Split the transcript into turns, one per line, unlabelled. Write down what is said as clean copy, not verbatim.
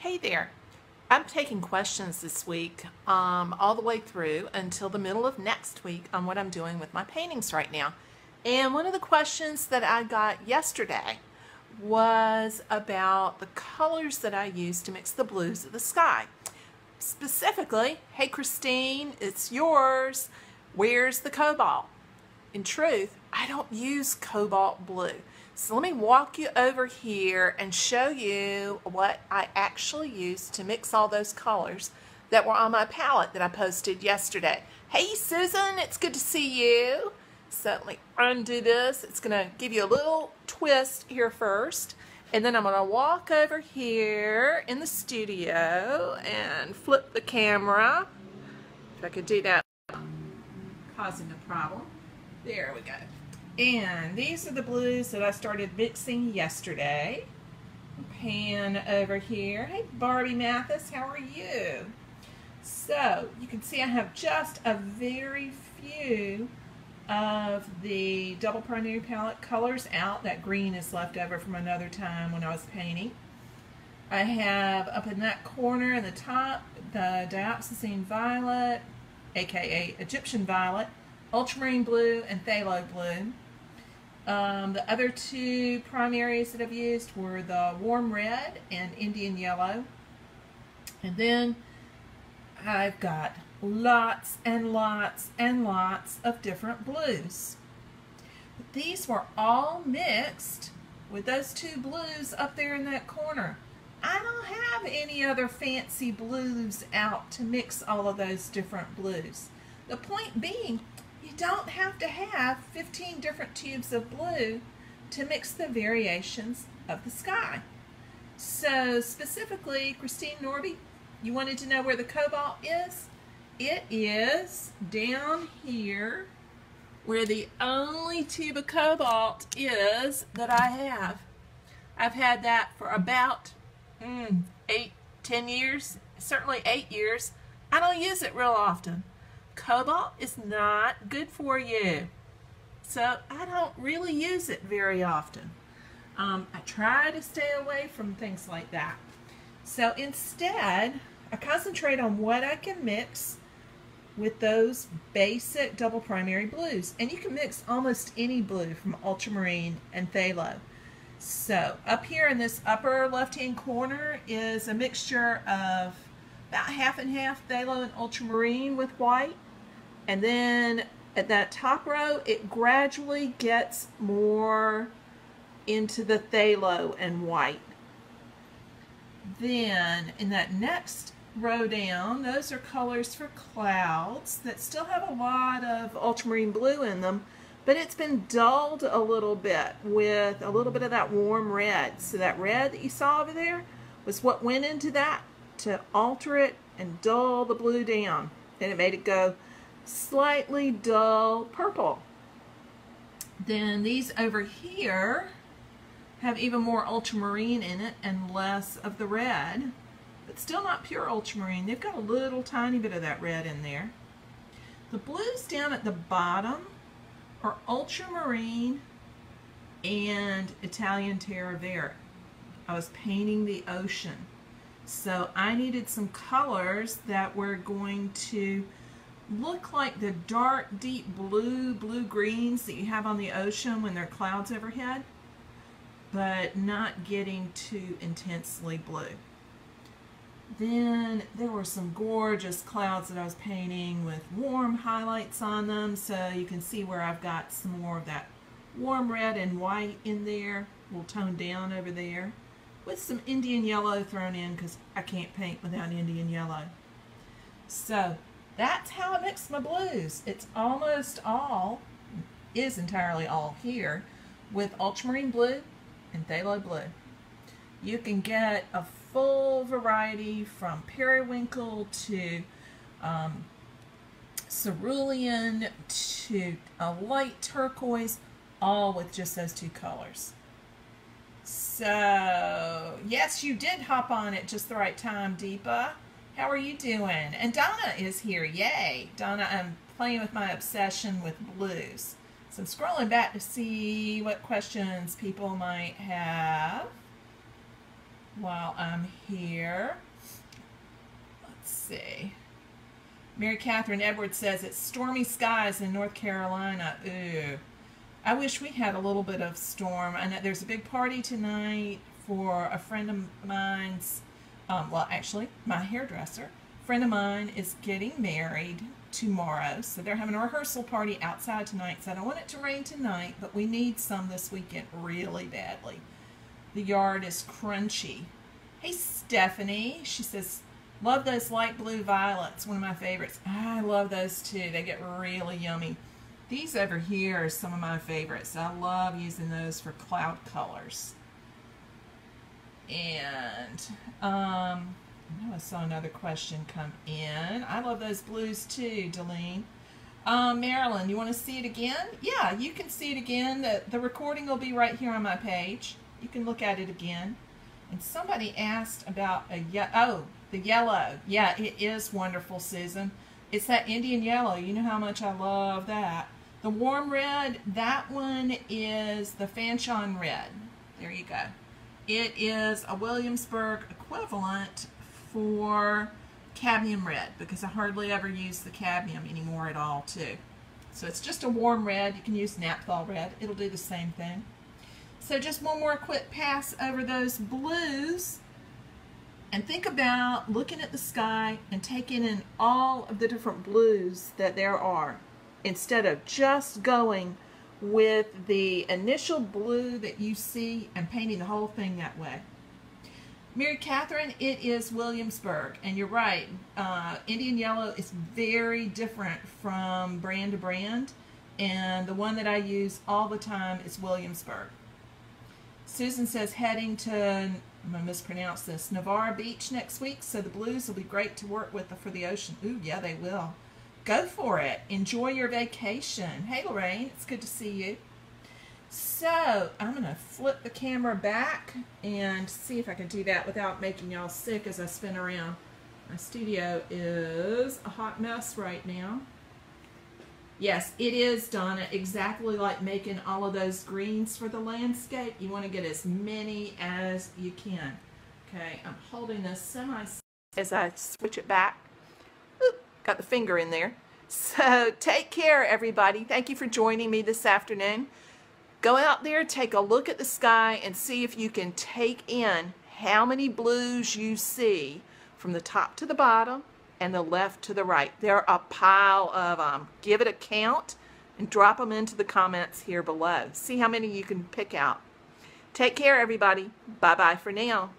Hey there. I'm taking questions this week all the way through until the middle of next week on what I'm doing with my paintings right now. And one of the questions that I got yesterday was about the colors that I use to mix the blues of the sky. Specifically, hey Christine, it's yours. Where's the cobalt? In truth, I don't use cobalt blue. So let me walk you over here and show you what I actually used to mix all those colors that were on my palette that I posted yesterday. Hey Susan, it's good to see you. So let me undo this. It's going to give you a little twist here first. And then I'm going to walk over here in the studio and flip the camera. If I could do that, causing a problem. There we go. And these are the blues that I started mixing yesterday. Pan over here. Hey Barbie Mathis, how are you? So you can see I have just a very few of the double primary palette colors out. That green is left over from another time when I was painting. I have up in that corner in the top the dioxazine violet, aka Egyptian violet, ultramarine blue, and phthalo blue. The other two primaries that I've used were the warm red and Indian yellow. And then I've got lots and lots and lots of different blues. But these were all mixed with those two blues up there in that corner. I don't have any other fancy blues out to mix all of those different blues. The point being, you don't have to have 15 different tubes of blue to mix the variations of the sky. So specifically, Christine Norby, you wanted to know where the cobalt is? It is down here where the only tube of cobalt is that I have. I've had that for about 10 years, certainly 8 years. I don't use it real often. Cobalt is not good for you, so I don't really use it very often. I try to stay away from things like that. So instead, I concentrate on what I can mix with those basic double primary blues. And you can mix almost any blue from ultramarine and phthalo. So up here in this upper left-hand corner is a mixture of about half and half phthalo and ultramarine with white. And then at that top row, it gradually gets more into the phthalo and white. Then in that next row down, those are colors for clouds that still have a lot of ultramarine blue in them, but it's been dulled a little bit with a little bit of that warm red. So that red that you saw over there was what went into that to alter it and dull the blue down. And it made it go slightly dull purple. Then these over here have even more ultramarine in it and less of the red, but still not pure ultramarine. They've got a little tiny bit of that red in there. The blues down at the bottom are ultramarine and Italian terra verde. I was painting the ocean, so I needed some colors that were going to look like the dark deep blue-greens that you have on the ocean when there are clouds overhead, but not getting too intensely blue. Then there were some gorgeous clouds that I was painting with warm highlights on them, so you can see where I've got some more of that warm red and white in there, a little toned down over there, with some Indian yellow thrown in because I can't paint without Indian yellow. So that's how I mix my blues. It's almost all, is entirely all here, with ultramarine blue and phthalo blue. You can get a full variety from periwinkle to cerulean to a light turquoise, all with just those two colors. So yes, you did hop on at just the right time, Deepa. How are you doing? And Donna is here. Yay. Donna, I'm playing with my obsession with blues. So I'm scrolling back to see what questions people might have. while I'm here. Let's see. Mary Catherine Edwards says it's stormy skies in North Carolina. Ooh. I wish we had a little bit of storm. I know there's a big party tonight for a friend of mine's, well, actually, my hairdresser. A friend of mine is getting married tomorrow, so they're having a rehearsal party outside tonight. So I don't want it to rain tonight, but we need some this weekend really badly. The yard is crunchy. Hey, Stephanie. She says, love those light blue violets, one of my favorites. I love those too. They get really yummy. These over here are some of my favorites. I love using those for cloud colors. And I know I saw another question come in. I love those blues too, Delene. Marilyn, you want to see it again? Yeah, you can see it again. The recording will be right here on my page. You can look at it again. And somebody asked about the yellow. Yeah, it is wonderful, Susan. It's that Indian yellow. You know how much I love that. The warm red, that one is the Fanchon red. There you go. It is a Williamsburg equivalent for cadmium red, because I hardly ever use the cadmium anymore at all too. So it's just a warm red. You can use naphthol red. It'll do the same thing. So just one more quick pass over those blues. And think about looking at the sky and taking in all of the different blues that there are, instead of just going with the initial blue that you see and painting the whole thing that way. Mary Catherine, it is Williamsburg, and you're right. Indian yellow is very different from brand to brand, and the one that I use all the time is Williamsburg. Susan says heading to, I'm going to mispronounce this, Navarre Beach next week, so the blues will be great to work with for the ocean. Ooh, yeah, they will. Go for it. Enjoy your vacation. Hey, Lorraine, it's good to see you. So I'm going to flip the camera back and see if I can do that without making y'all sick as I spin around. My studio is a hot mess right now. Yes, it is, Donna, exactly like making all of those greens for the landscape. You want to get as many as you can. Okay, I'm holding this semi as I switch it back. Oop, got the finger in there. So take care, everybody. Thank you for joining me this afternoon. Go out there, take a look at the sky, and see if you can take in how many blues you see from the top to the bottom and the left to the right. There are a pile of them. Give it a count and drop them into the comments here below. See how many you can pick out. Take care, everybody. Bye-bye for now.